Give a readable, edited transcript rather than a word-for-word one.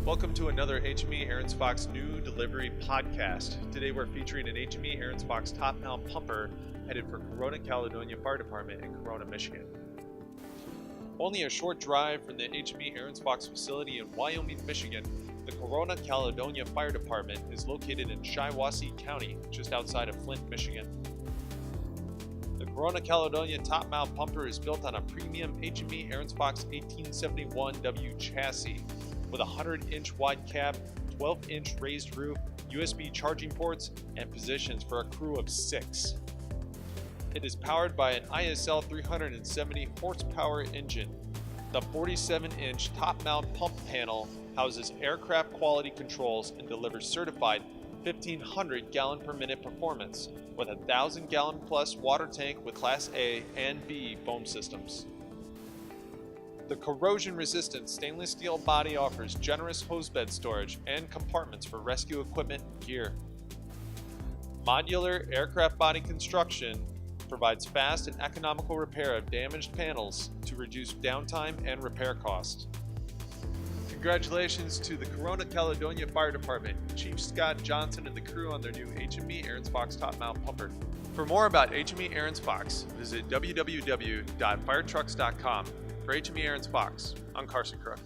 Welcome to another HME Ahrens-Fox new delivery podcast. Today we're featuring an HME Ahrens-Fox top mount pumper headed for Corunna-Caledonia Fire Department in Corona, Michigan. Only a short drive from the HME Ahrens-Fox facility in Wyoming, Michigan, the Corunna-Caledonia Fire Department is located in Shiawassee County, just outside of Flint, Michigan. The Corunna-Caledonia top mount pumper is built on a premium HME Ahrens-Fox 1871W chassis with a 100-inch wide cab, 12-inch raised roof, USB charging ports, and positions for a crew of 6. It is powered by an ISL 370 horsepower engine. The 47-inch top-mount pump panel houses aircraft quality controls and delivers certified 1,500 gallon per minute performance with a 1,000-gallon plus water tank with Class A and B foam systems. The corrosion-resistant stainless steel body offers generous hosebed storage and compartments for rescue equipment and gear. Modular aircraft body construction provides fast and economical repair of damaged panels to reduce downtime and repair costs. Congratulations to the Corunna-Caledonia Fire Department, Chief Scott Johnson and the crew on their new HME Ahrens-Fox top mount pumper. For more about HME Ahrens-Fox, visit www.firetrucks.com. For HME Ahrens-Fox, I'm Carson Crook.